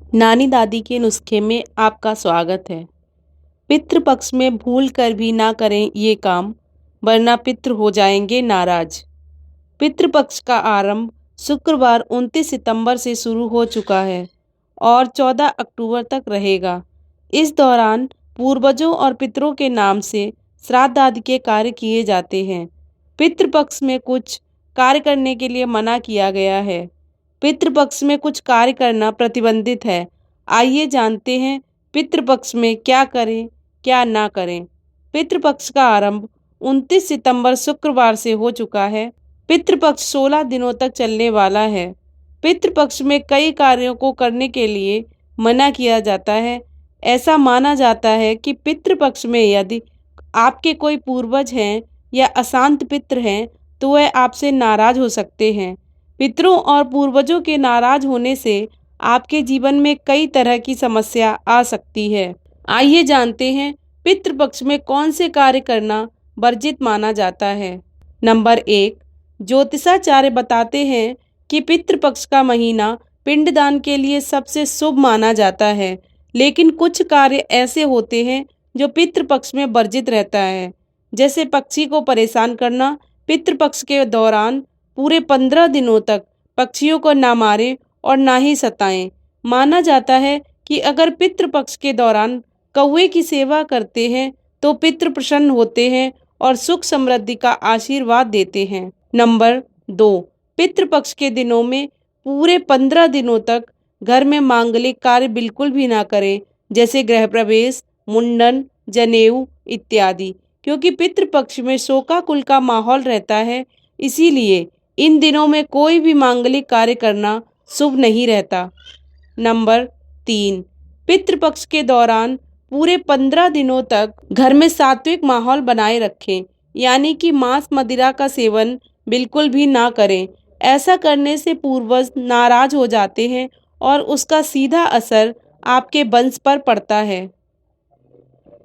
नानी दादी के नुस्खे में आपका स्वागत है। पितृपक्ष में भूल कर भी ना करें ये काम, वरना पितृ हो जाएंगे नाराज। पितृपक्ष का आरंभ शुक्रवार 29 सितंबर से शुरू हो चुका है और 14 अक्टूबर तक रहेगा। इस दौरान पूर्वजों और पितरों के नाम से श्राद्ध आदि के कार्य किए जाते हैं। पितृपक्ष में कुछ कार्य करने के लिए मना किया गया है। पितृपक्ष में कुछ कार्य करना प्रतिबंधित है। आइए जानते हैं पितृपक्ष में क्या करें क्या ना करें। पितृपक्ष का आरंभ 29 सितंबर शुक्रवार से हो चुका है। पितृपक्ष 16 दिनों तक चलने वाला है। पितृपक्ष में कई कार्यों को करने के लिए मना किया जाता है। ऐसा माना जाता है कि पितृपक्ष में यदि आपके कोई पूर्वज हैं या अशांत पितृ हैं तो वह आपसे नाराज हो सकते हैं। पितरों और पूर्वजों के नाराज होने से आपके जीवन में कई तरह की समस्या आ सकती है। आइए जानते हैं पितृपक्ष में कौन से कार्य करना वर्जित माना जाता है। नंबर 1, ज्योतिषाचार्य बताते हैं कि पितृपक्ष का महीना पिंडदान के लिए सबसे शुभ माना जाता है, लेकिन कुछ कार्य ऐसे होते हैं जो पितृपक्ष में वर्जित रहता है, जैसे पक्षी को परेशान करना। पितृपक्ष के दौरान पूरे 15 दिनों तक पक्षियों को ना मारें और ना ही सताएं। माना जाता है कि अगर पितृपक्ष के दौरान कौवे की सेवा करते हैं तो पितृ प्रसन्न होते हैं और सुख समृद्धि का आशीर्वाद देते हैं। नंबर 2, पितृपक्ष के दिनों में पूरे 15 दिनों तक घर में मांगलिक कार्य बिल्कुल भी ना करें, जैसे गृह प्रवेश, मुंडन, जनेऊ इत्यादि, क्योंकि पितृपक्ष में शोकाकुल का माहौल रहता है। इसीलिए इन दिनों में कोई भी मांगलिक कार्य करना शुभ नहीं रहता। नंबर 3, पितृपक्ष के दौरान पूरे 15 दिनों तक घर में सात्विक माहौल बनाए रखें, यानी कि मांस मदिरा का सेवन बिल्कुल भी ना करें। ऐसा करने से पूर्वज नाराज हो जाते हैं और उसका सीधा असर आपके वंश पर पड़ता है।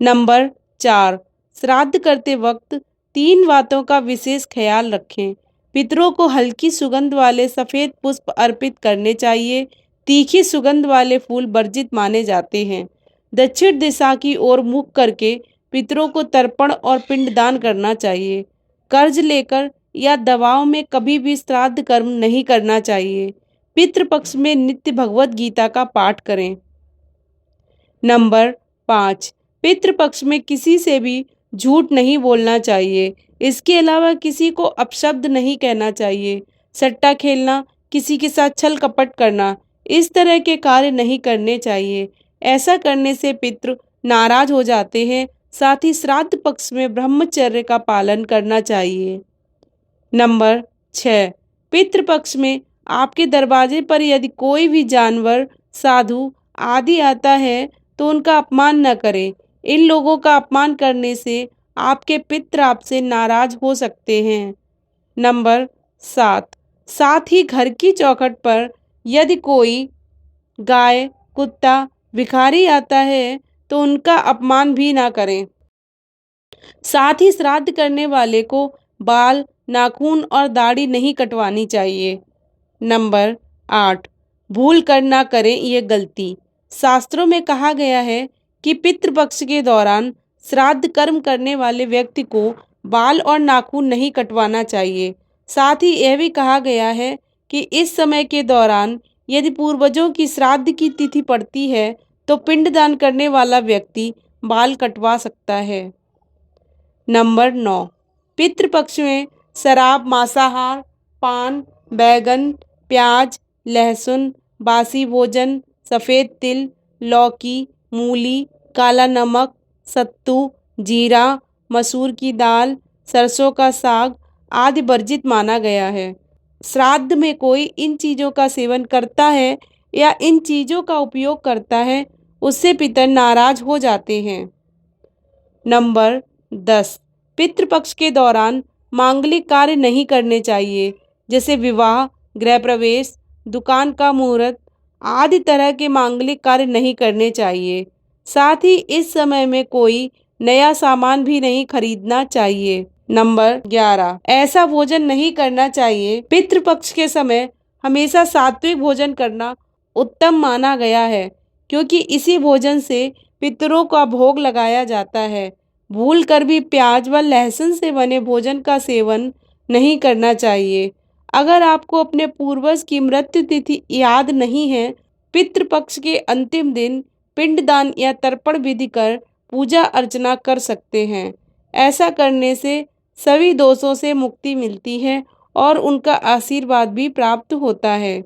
नंबर 4, श्राद्ध करते वक्त 3 बातों का विशेष ख्याल रखें। पितरों को हल्की सुगंध वाले सफ़ेद पुष्प अर्पित करने चाहिए। तीखी सुगंध वाले फूल वर्जित माने जाते हैं। दक्षिण दिशा की ओर मुख करके पितरों को तर्पण और पिंडदान करना चाहिए। कर्ज लेकर या दबाव में कभी भी श्राद्ध कर्म नहीं करना चाहिए। पितृपक्ष में नित्य भगवत गीता का पाठ करें। नंबर 5, पितृपक्ष में किसी से भी झूठ नहीं बोलना चाहिए। इसके अलावा किसी को अपशब्द नहीं कहना चाहिए। सट्टा खेलना, किसी के साथ छल कपट करना, इस तरह के कार्य नहीं करने चाहिए। ऐसा करने से पितृ नाराज हो जाते हैं। साथ ही श्राद्ध पक्ष में ब्रह्मचर्य का पालन करना चाहिए। नंबर 6, पितृपक्ष में आपके दरवाजे पर यदि कोई भी जानवर, साधु आदि आता है तो उनका अपमान न करें। इन लोगों का अपमान करने से आपके पितृ आपसे नाराज हो सकते हैं। नंबर 7, साथ ही घर की चौखट पर यदि कोई गाय, कुत्ता, भिखारी आता है तो उनका अपमान भी ना करें। साथ ही श्राद्ध करने वाले को बाल, नाखून और दाढ़ी नहीं कटवानी चाहिए। नंबर 8, भूल कर ना करें ये गलती। शास्त्रों में कहा गया है कि पितृपक्ष के दौरान श्राद्ध कर्म करने वाले व्यक्ति को बाल और नाखून नहीं कटवाना चाहिए। साथ ही यह भी कहा गया है कि इस समय के दौरान यदि पूर्वजों की श्राद्ध की तिथि पड़ती है तो पिंडदान करने वाला व्यक्ति बाल कटवा सकता है। नंबर 9, पितृपक्ष में शराब, मांसाहार, पान, बैगन, प्याज, लहसुन, बासी भोजन, सफ़ेद तिल, लौकी, मूली, काला नमक, सत्तू, जीरा, मसूर की दाल, सरसों का साग आदि वर्जित माना गया है। श्राद्ध में कोई इन चीज़ों का सेवन करता है या इन चीज़ों का उपयोग करता है, उससे पितर नाराज हो जाते हैं। नंबर 10, पितृपक्ष के दौरान मांगलिक कार्य नहीं करने चाहिए, जैसे विवाह, गृह प्रवेश, दुकान का मुहूर्त आदि तरह के मांगलिक कार्य नहीं करने चाहिए। साथ ही इस समय में कोई नया सामान भी नहीं खरीदना चाहिए। नंबर 11, ऐसा भोजन नहीं करना चाहिए। पितृपक्ष के समय हमेशा सात्विक भोजन करना उत्तम माना गया है, क्योंकि इसी भोजन से पितरों का भोग लगाया जाता है। भूल कर भी प्याज व लहसुन से बने भोजन का सेवन नहीं करना चाहिए। अगर आपको अपने पूर्वज की मृत्यु तिथि याद नहीं है, पितृपक्ष के अंतिम दिन पिंडदान या तर्पण विधि कर पूजा अर्चना कर सकते हैं। ऐसा करने से सभी दोषों से मुक्ति मिलती है और उनका आशीर्वाद भी प्राप्त होता है।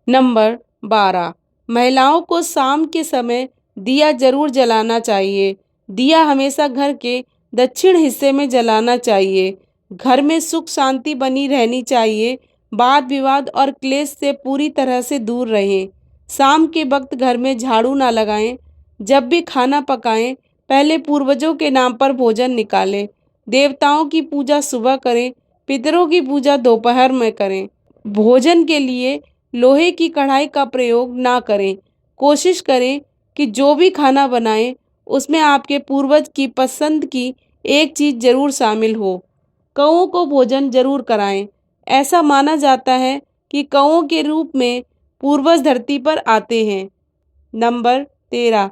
नंबर 12, महिलाओं को शाम के समय दिया जरूर जलाना चाहिए। दिया हमेशा घर के दक्षिण हिस्से में जलाना चाहिए। घर में सुख शांति बनी रहनी चाहिए। वाद विवाद और क्लेश से पूरी तरह से दूर रहें। शाम के वक्त घर में झाड़ू ना लगाएं। जब भी खाना पकाएं, पहले पूर्वजों के नाम पर भोजन निकालें। देवताओं की पूजा सुबह करें, पितरों की पूजा दोपहर में करें। भोजन के लिए लोहे की कढ़ाई का प्रयोग ना करें। कोशिश करें कि जो भी खाना बनाएं उसमें आपके पूर्वज की पसंद की एक चीज़ जरूर शामिल हो। कौओं को भोजन जरूर कराएं। ऐसा माना जाता है कि कौओं के रूप में पूर्वज धरती पर आते हैं। नंबर 13,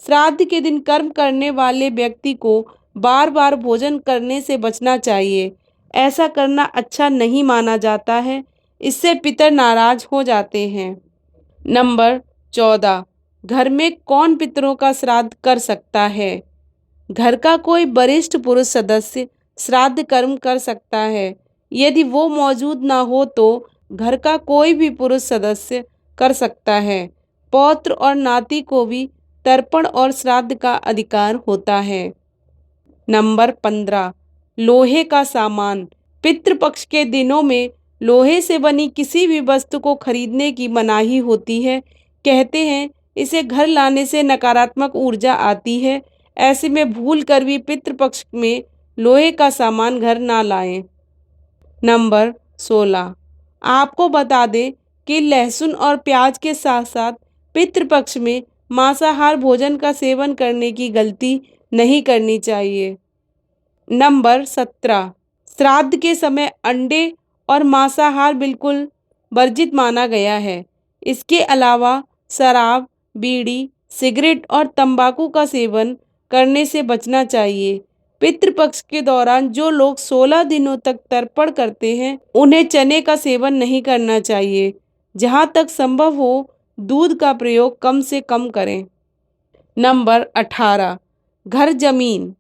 श्राद्ध के दिन कर्म करने वाले व्यक्ति को बार बार भोजन करने से बचना चाहिए। ऐसा करना अच्छा नहीं माना जाता है। इससे पितर नाराज हो जाते हैं। नंबर 14, घर में कौन पितरों का श्राद्ध कर सकता है? घर का कोई वरिष्ठ पुरुष सदस्य श्राद्ध कर्म कर सकता है। यदि वो मौजूद ना हो तो घर का कोई भी पुरुष सदस्य कर सकता है। पौत्र और नाती को भी तर्पण और श्राद्ध का अधिकार होता है। नंबर 15, लोहे का सामान। पितृपक्ष के दिनों में लोहे से बनी किसी भी वस्तु को खरीदने की मनाही होती है। कहते हैं इसे घर लाने से नकारात्मक ऊर्जा आती है। ऐसे में भूल कर भी पितृपक्ष में लोहे का सामान घर ना लाएं। नंबर 16, आपको बता दें कि लहसुन और प्याज के साथ साथ पितृपक्ष में मांसाहार भोजन का सेवन करने की गलती नहीं करनी चाहिए। नंबर 17, श्राद्ध के समय अंडे और मांसाहार बिल्कुल वर्जित माना गया है। इसके अलावा शराब, बीड़ी, सिगरेट और तंबाकू का सेवन करने से बचना चाहिए। पितृपक्ष के दौरान जो लोग 16 दिनों तक तर्पण करते हैं, उन्हें चने का सेवन नहीं करना चाहिए। जहाँ तक संभव हो, दूध का प्रयोग कम से कम करें। नंबर 18, घर जमीन।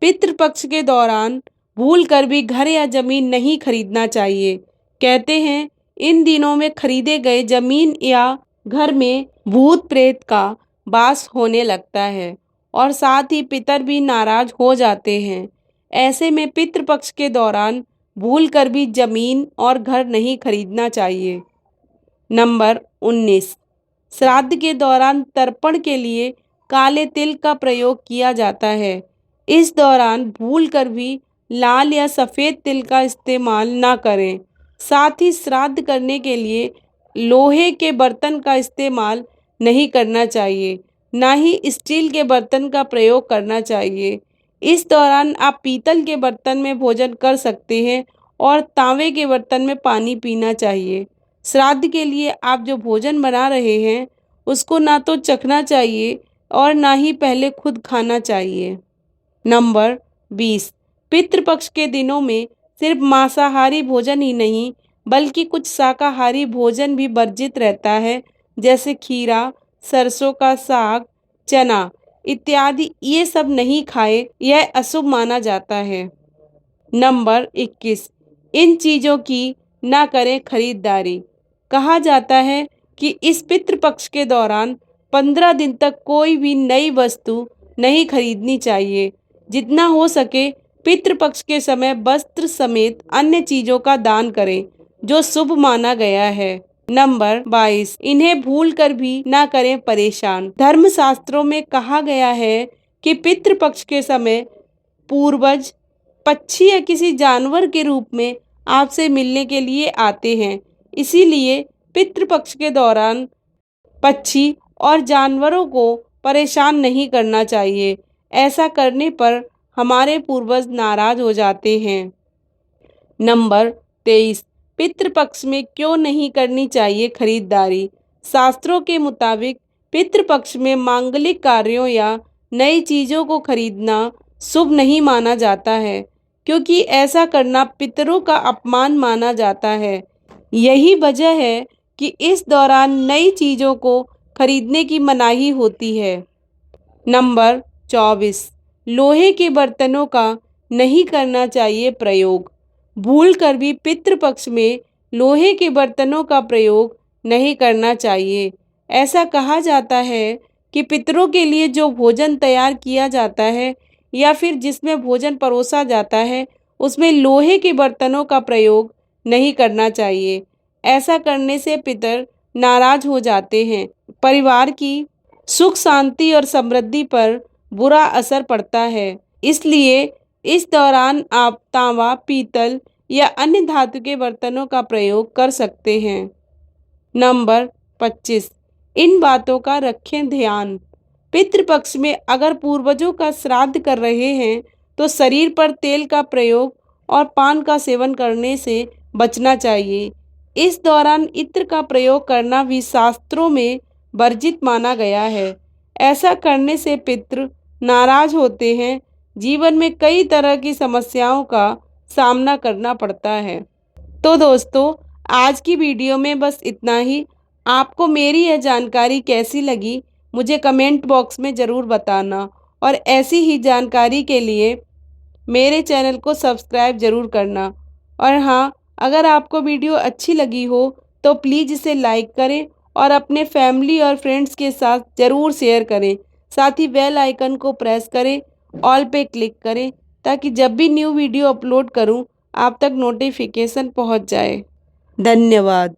पितृपक्ष के दौरान भूल कर भी घर या जमीन नहीं खरीदना चाहिए। कहते हैं इन दिनों में खरीदे गए जमीन या घर में भूत प्रेत का वास होने लगता है और साथ ही पितर भी नाराज हो जाते हैं। ऐसे में पितृपक्ष के दौरान भूल कर भी जमीन और घर नहीं खरीदना चाहिए। नंबर 19, श्राद्ध के दौरान तर्पण के लिए काले तिल का प्रयोग किया जाता है। इस दौरान भूल कर भी लाल या सफ़ेद तिल का इस्तेमाल ना करें। साथ ही श्राद्ध करने के लिए लोहे के बर्तन का इस्तेमाल नहीं करना चाहिए, ना ही स्टील के बर्तन का प्रयोग करना चाहिए। इस दौरान आप पीतल के बर्तन में भोजन कर सकते हैं और तांबे के बर्तन में पानी पीना चाहिए। श्राद्ध के लिए आप जो भोजन बना रहे हैं उसको ना तो चखना चाहिए और ना ही पहले खुद खाना चाहिए। नंबर 20, पितृपक्ष के दिनों में सिर्फ मांसाहारी भोजन ही नहीं बल्कि कुछ शाकाहारी भोजन भी वर्जित रहता है, जैसे खीरा, सरसों का साग, चना इत्यादि। ये सब नहीं खाए, यह अशुभ माना जाता है। नंबर 21, इन चीज़ों की ना करें खरीदारी। कहा जाता है कि इस पितृपक्ष के दौरान 15 दिन तक कोई भी नई वस्तु नहीं खरीदनी चाहिए। जितना हो सके पितृपक्ष के समय वस्त्र समेत अन्य चीज़ों का दान करें, जो शुभ माना गया है। नंबर 22, इन्हें भूल कर भी ना करें परेशान। धर्मशास्त्रों में कहा गया है कि पितृपक्ष के समय पूर्वज पक्षी या किसी जानवर के रूप में आपसे मिलने के लिए आते हैं। इसीलिए पितृपक्ष के दौरान पक्षी और जानवरों को परेशान नहीं करना चाहिए। ऐसा करने पर हमारे पूर्वज नाराज हो जाते हैं। नंबर 23, पितृपक्ष में क्यों नहीं करनी चाहिए खरीदारी। शास्त्रों के मुताबिक पितृपक्ष में मांगलिक कार्यों या नई चीज़ों को खरीदना शुभ नहीं माना जाता है, क्योंकि ऐसा करना पितरों का अपमान माना जाता है। यही वजह है कि इस दौरान नई चीज़ों को खरीदने की मनाही होती है। नंबर 24, लोहे के बर्तनों का नहीं करना चाहिए प्रयोग। भूल कर भी पितृपक्ष में लोहे के बर्तनों का प्रयोग नहीं करना चाहिए। ऐसा कहा जाता है कि पितरों के लिए जो भोजन तैयार किया जाता है या फिर जिसमें भोजन परोसा जाता है, उसमें लोहे के बर्तनों का प्रयोग नहीं करना चाहिए। ऐसा करने से पितर नाराज हो जाते हैं। परिवार की सुख शांति और समृद्धि पर बुरा असर पड़ता है। इसलिए इस दौरान आप तांबा, पीतल या अन्य धातु के बर्तनों का प्रयोग कर सकते हैं। नंबर 25, इन बातों का रखें ध्यान। पितृपक्ष में अगर पूर्वजों का श्राद्ध कर रहे हैं तो शरीर पर तेल का प्रयोग और पान का सेवन करने से बचना चाहिए। इस दौरान इत्र का प्रयोग करना भी शास्त्रों में वर्जित माना गया है। ऐसा करने से पितृ नाराज होते हैं। जीवन में कई तरह की समस्याओं का सामना करना पड़ता है। तो दोस्तों, आज की वीडियो में बस इतना ही। आपको मेरी यह जानकारी कैसी लगी मुझे कमेंट बॉक्स में ज़रूर बताना, और ऐसी ही जानकारी के लिए मेरे चैनल को सब्सक्राइब ज़रूर करना। और हाँ, अगर आपको वीडियो अच्छी लगी हो तो प्लीज़ इसे लाइक करें और अपने फैमिली और फ्रेंड्स के साथ ज़रूर शेयर करें। साथ ही बेल आइकन को प्रेस करें, ऑल पे क्लिक करें, ताकि जब भी न्यू वीडियो अपलोड करूं आप तक नोटिफिकेशन पहुंच जाए। धन्यवाद।